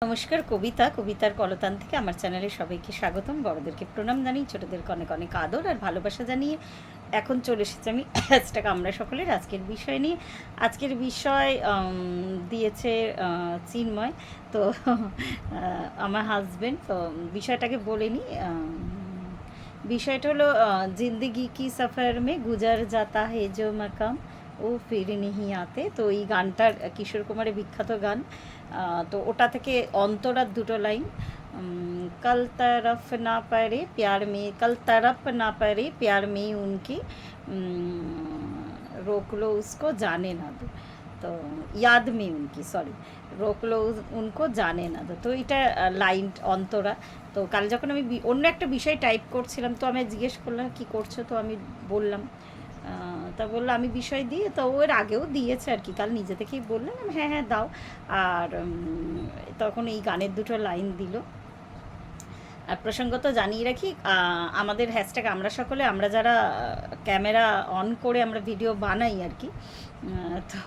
নমস্কার, কবিতার কলতান থেকে আমার চ্যানেলে সবাইকে স্বাগতম। বড়দেরকে প্রণাম জানিয়ে ছোটদেরকে অনেক অনেক আদর আর ভালোবাসা জানিয়ে এখন চলে এসেছি আমি হ্যাশট্যাগ আমরা সকলের আজকের বিষয় নিয়ে। আজকের বিষয় দিয়েছে চিন্ময়। তো আমার হাজবেন্ড। তো বিষয়টাকে বলে নিই। বিষয়টা হলো জিন্দগি কি সফর মে গুজার যাতা হে জো মাকাম ও ফির নিহি আতে। তো এই গানটার কিশোর কুমারের বিখ্যাত গান। তো ওটা থেকে অন্তরার দুটো লাইন, कल तरफ ना पड़े प्यार में, कल तरफ ना पड़े प्यार में उनकी, रोक लो उसको जाने ना दो। তো ইয়াদ মে উনকি, সরি, রোকলো উনকো জানে না। তো এটা লাইন অন্তরা। তো কাল যখন আমি অন্য একটা বিষয় টাইপ করছিলাম, তো আমি জিজ্ঞেস করলাম কি করছো, তো আমি বললাম, তা বললো আমি বিষয় দিয়ে, তো ওর আগেও দিয়েছে আর কি, কাল নিজে থেকেই বললাম হ্যাঁ হ্যাঁ দাও। আর তখন এই গানের দুটো লাইন দিল। আর প্রসঙ্গত জানিয়ে রাখি, আমাদের হ্যাশট্যাগ আমরা সকলে, আমরা যারা ক্যামেরা অন করে আমরা ভিডিও বানাই আর কি, তো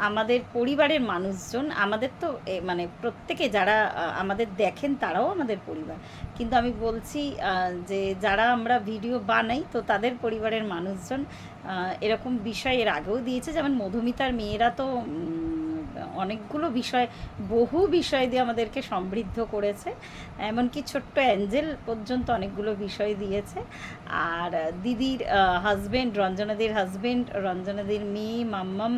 আমাদের পরিবারের মানুষজন, আমাদের তো মানে প্রত্যেকে যারা আমাদের দেখেন তারাও আমাদের পরিবার, কিন্তু আমি বলছি যে যারা আমরা ভিডিও বানাই তো তাদের পরিবারের মানুষজন এরকম বিষয় এর আগেও দিয়েছে। যেমন মধুমিতার মেয়েরা তো অনেকগুলো বিষয়, বহু বিষয় দিয়ে আমাদেরকে সমৃদ্ধ করেছে, এমনকি ছোট্ট অ্যাঞ্জেল পর্যন্ত অনেকগুলো বিষয় দিয়েছে। আর দিদির হাজব্যান্ড, রঞ্জনাদির হাজব্যান্ড, রঞ্জনাদির মেয়ে মাম্মাম,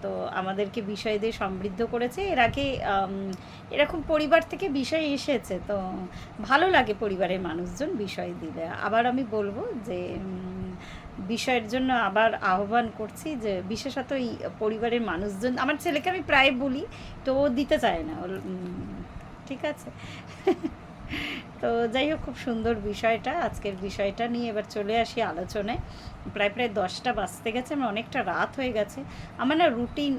তো আমাদেরকে বিষয় দিয়ে সমৃদ্ধ করেছে। এর আগে এরকম পরিবার থেকে বিষয় এসেছে, তো ভালো লাগে পরিবারের মানুষজন বিষয় দিলে। আবার আমি বলবো যে বিষয়ের জন্য আবার আহ্বান করছি যে বিশেষত এই পরিবারের মানুষজন, আমার ছেলেকে আমি প্রায় বলি, তো ও দিতে চায় না, ঠিক আছে। তো যাই হোক, খুব সুন্দর বিষয়টা, আজকের বিষয়টা নিয়ে এবার চলে আসি আলোচনায়। প্রায় 10টা বাজতে গেছে, আমার অনেকটা রাত হয়ে গেছে। আমার না রুটিন,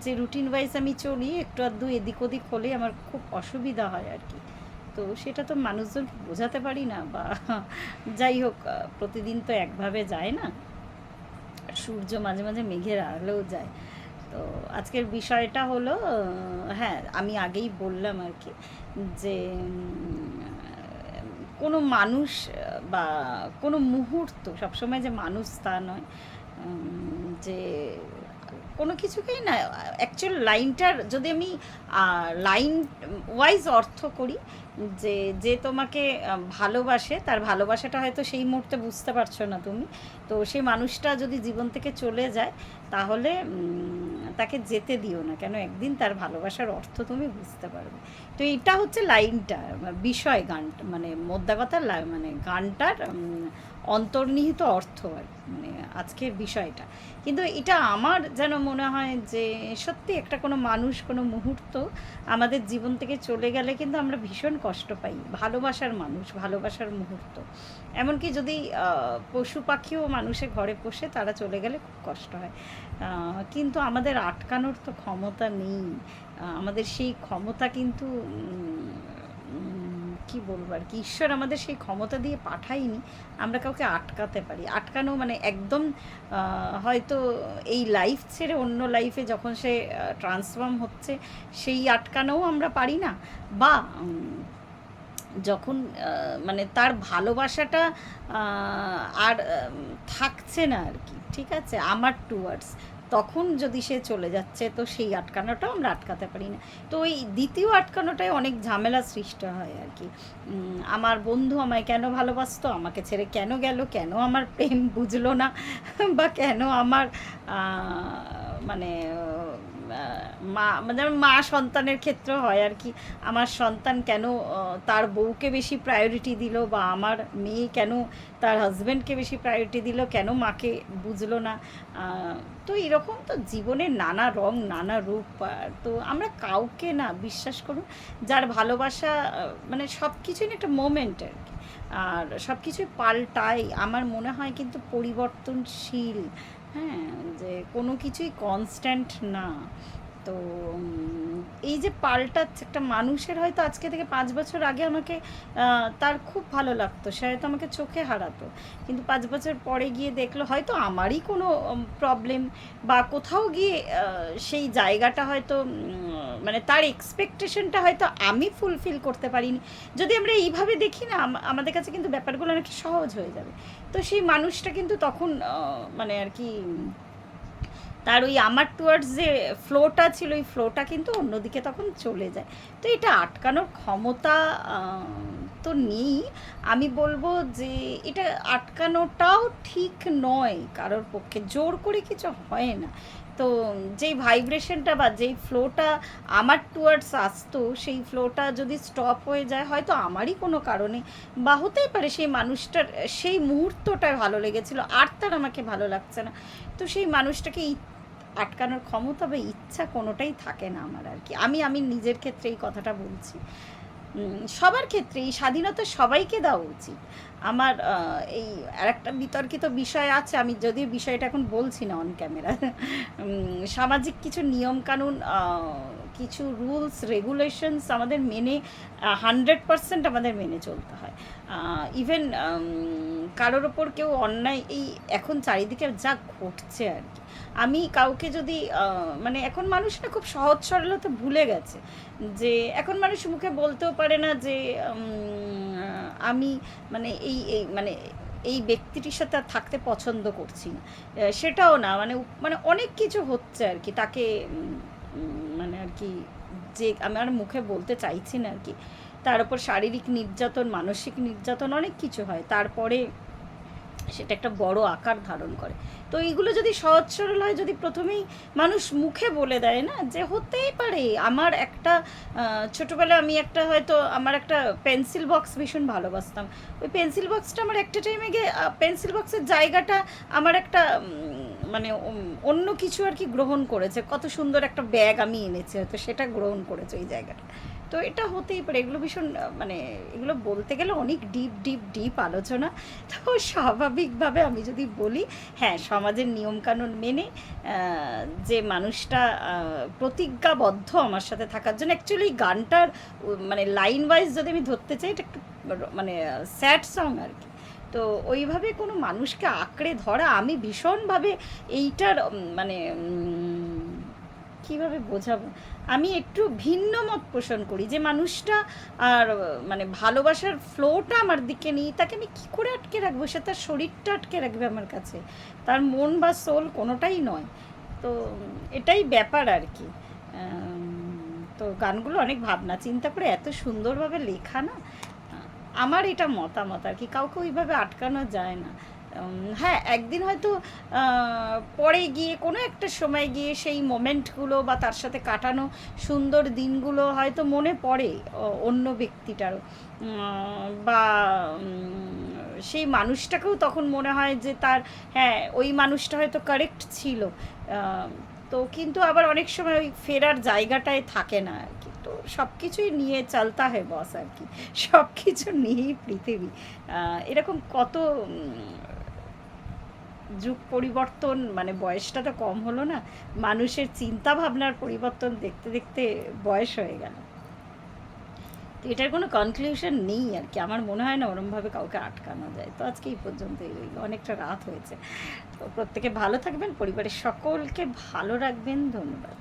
যে রুটিন ওয়াইজ আমি চলি, একটু আধটু এদিক ওদিক হলে আমার খুব অসুবিধা হয় আর কি। তো সেটা তো মানুষজন বোঝাতে পারি না, বা যাই হোক, প্রতিদিন তো একভাবে যায় না, সূর্য মাঝে মাঝে মেঘের আড়ালেও যায়। তো আজকের বিষয়টা হলো, হ্যাঁ আমি আগেই বললাম আর কি, যে কোনো মানুষ বা কোনো মুহূর্ত সবসময় যে মানুষ তা নয়, যে কোনো কিছুকেই না, অ্যাকচুয়াল লাইনটার যদি আমি লাইন ওয়াইজ অর্থ করি, যে যে তোমাকে ভালোবাসে তার ভালোবাসাটা হয়তো সেই মুহূর্তে বুঝতে পারছো না তুমি, তো সেই মানুষটা যদি জীবন থেকে চলে যায় তাহলে তাকে যেতে দিও না, কেন একদিন তার ভালোবাসার অর্থ তুমি বুঝতে পারবে। তো এটা হচ্ছে লাইনটা, বিষয় গানটা, মানে মোদ্দা কথা মানে গানটার অন্তর্নিহিত অর্থ আর মানে আজকের বিষয়টা। কিন্তু এটা আমার যেন মনে হয় যে সত্যি একটা কোনো মানুষ, কোনো মুহূর্ত আমাদের জীবন থেকে চলে গেলে কিন্তু আমরা ভীষণ কষ্ট পাই। ভালোবাসার মানুষ, ভালোবাসার মুহূর্ত, এমনকি যদি পশু পাখিও মানুষের ঘরে পোষে, তারা চলে গেলে খুব কষ্ট হয়, কিন্তু আমাদের আটকানোর তো ক্ষমতা নেই। আমাদের সেই ক্ষমতা কিন্তু কি বলবো আর কি, ঈশ্বর আমাদের সেই ক্ষমতা দিয়ে পাঠায়নি আমরা কাউকে আটকাতে পারি। আটকানো মানে একদম হয়তো এই লাইফ ছেড়ে অন্য লাইফে যখন সে ট্রান্সফর্ম হচ্ছে, সেই আটকানোও আমরা পারি না, বা যখন মানে তার ভালোবাসাটা আর থাকছে না আর কি, ঠিক আছে, আমার টুয়ার্ডস, তখন যদি সে চলে যাচ্ছে, তো সেই আটকানোটাও আমরা আটকাতে পারি না। তো ওই দ্বিতীয় আটকানোটাই অনেক ঝামেলা সৃষ্টি হয় আর কি। আমার বন্ধু আমায় কেন ভালোবাসতো, আমাকে ছেড়ে কেন গেল, কেন আমার প্রেম বুঝলো না, বা কেন আমার মানে মা, যেমন মা সন্তানের ক্ষেত্রে হয় আর কি, আমার সন্তান কেন তার বউকে বেশি প্রায়োরিটি দিল, বা আমার মেয়ে কেন তার হাজব্যান্ডকে বেশি প্রায়োরিটি দিল, কেন মাকে বুঝলো না। তো এরকম তো জীবনের নানা রং নানা রূপ। তো আমরা কাউকে না, বিশ্বাস করুন, যার ভালোবাসা মানে সব কিছুই একটা মোমেন্ট আর কি, আর সব কিছুই পাল্টায় আমার মনে হয়, কিন্তু পরিবর্তনশীল, হ্যাঁ, যে কোনো কিছুই কনস্ট্যান্ট না। তো এই যে পাল্টাচ্ছে একটা মানুষের, হয়তো আজকে থেকে 5 বছর আগে আমাকে তার খুব ভালো লাগতো, সে হয়তো আমাকে চোখে হারাতো, কিন্তু 5 বছর পরে গিয়ে দেখলো হয়তো আমারই কোনো প্রবলেম, বা কোথাও গিয়ে সেই জায়গাটা হয়তো মানে তার এক্সপেকটেশনটা হয়তো আমি ফুলফিল করতে পারিনি, যদি আমরা এইভাবে দেখি না আমাদের কাছে কিন্তু ব্যাপারগুলো অনেক সহজ হয়ে যাবে। তো সেই মানুষটা কিন্তু তখন মানে আর কি তার ওই আমার টুয়ার্ডস যে ফ্লোটা ছিল ওই ফ্লোটা কিন্তু অন্যদিকে তখন চলে যায়। তো এটা আটকানোর ক্ষমতা তো নেই। আমি বলবো যে এটা আটকানোটাও ঠিক নয় কারোর পক্ষে, জোর করে কিছু হয় না। তো যেই ভাইব্রেশনটা বা যেই ফ্লোটা আমার টুয়ার্ডস আসতো সেই ফ্লোটা যদি স্টপ হয়ে যায় হয়তো আমারই কোনো কারণে, বা হতেই পারে সেই মানুষটার সেই মুহূর্তটায় ভালো লেগেছিল আর তার আমাকে ভালো লাগছে না। তো সেই মানুষটাকে আটকানোর ক্ষমতা বা ইচ্ছা কোনোটাই থাকে না আমার আর কি। আমি নিজের ক্ষেত্রে এই কথাটা বলছি, সবার ক্ষেত্রে এই স্বাধীনতা সবাইকে দেওয়া উচিত। আমার এই আরেকটা বিতর্কিত বিষয় আছে, আমি যদিও বিষয়টা এখন বলছি না অন ক্যামেরা, সামাজিক কিছু নিয়মকানুন কিছু রুলস রেগুলেশনস আমাদের মেনে 100% আমাদের মেনে চলতে হয়। ইভেন কারোর ওপর কেউ অন্যায়, এই এখন চারিদিকে যা ঘটছে আর কি, আমি কাউকে যদি মানে এখন মানুষ না খুব সহজ সরলতা ভুলে গেছে, যে এখন মানুষ মুখে বলতেও পারে না যে আমি মানে এই মানে এই ব্যক্তিটির সাথে আর থাকতে পছন্দ করছি না, সেটাও না, মানে মানে অনেক কিছু হচ্ছে আর কি তাকে মানে আর কি, যে আমি আর মুখে বলতে চাইছি না আর কি, তার উপর শারীরিক নির্যাতন মানসিক নির্যাতন অনেক কিছু হয়, তারপরে সেটা একটা বড় আকার ধারণ করে। তো এইগুলো যদি সহজ সরল হয়, যদি প্রথমেই মানুষ মুখে বলে দেয় না যে হতেই পারে, আমার একটা ছোটোবেলায় আমি একটা হয়তো আমার একটা পেন্সিল বক্স ভীষণ ভালোবাসতাম, ওই পেন্সিল বক্সটা আমার একটা টাইমে গিয়ে পেন্সিল বক্সের জায়গাটা আমার একটা মানে অন্য কিছু আর কি গ্রহণ করেছে, কত সুন্দর একটা ব্যাগ আমি এনেছি হয়তো সেটা গ্রহণ করেছে ওই জায়গাটা। তো এটা হতেই পারে, এগুলো ভীষণ মানে এগুলো বলতে গেলে অনেক ডিপ ডিপ ডিপ আলোচনা। তো স্বাভাবিকভাবে আমি যদি বলি, হ্যাঁ সমাজের নিয়মকানুন মেনে যে মানুষটা প্রতিজ্ঞাবদ্ধ আমার সাথে থাকার জন্য, অ্যাকচুয়ালি গানটার মানে লাইন ওয়াইজ যদি আমি ধরতে চাই এটা একটু মানে স্যাড সং আর কি। তো ওইভাবে কোনো মানুষকে আঁকড়ে ধরা আমি ভীষণভাবে এইটার মানে কীভাবে বোঝাবো, আমি একটু ভিন্ন মত পোষণ করি, যে মানুষটা আর মানে ভালোবাসার ফ্লোটা আমার দিকে নেই, তাকে আমি কী করে আটকে রাখবো, সে তার শরীরটা আটকে রাখবে আমার কাছে, তার মন বা সোল কোনোটাই নয়। তো এটাই ব্যাপার আর কি। তো গানগুলো অনেক ভাবনা চিন্তা করে এত সুন্দরভাবে লেখা না, আমার এটা মতামত আর কি, কাউকে ওইভাবে আটকানো যায় না। হ্যাঁ একদিন হয়তো পরে গিয়ে কোনো একটা সময় গিয়ে সেই মোমেন্টগুলো বা তার সাথে কাটানো সুন্দর দিনগুলো হয়তো মনে পড়ে অন্য ব্যক্তিটারও, বা সেই মানুষটাকেও তখন মনে হয় যে তার হ্যাঁ ওই মানুষটা হয়তো কারেক্ট ছিল, তো কিন্তু আবার অনেক সময় ওই ফেরার জায়গাটায় থাকে না আর কি। তো সব কিছুই নিয়ে চলতা হয় বস আর কি, সব কিছু নিয়েই পৃথিবী। এরকম কত যুগ পরিবর্তন, মানে বয়সটা তো কম হলো না, মানুষের চিন্তা ভাবনার পরিবর্তন দেখতে দেখতে বয়স হয়ে গেল। তো এটার কোনো কনক্লুশন নেই আর কি, আমার মনে হয় না ওরমভাবে কাউকে আটকানো যায়। তো আজকে এই পর্যন্তই রইল, অনেকটা রাত হয়েছে। তো প্রত্যেকে ভালো থাকবেন, পরিবারের সকলকে ভালো রাখবেন, ধন্যবাদ।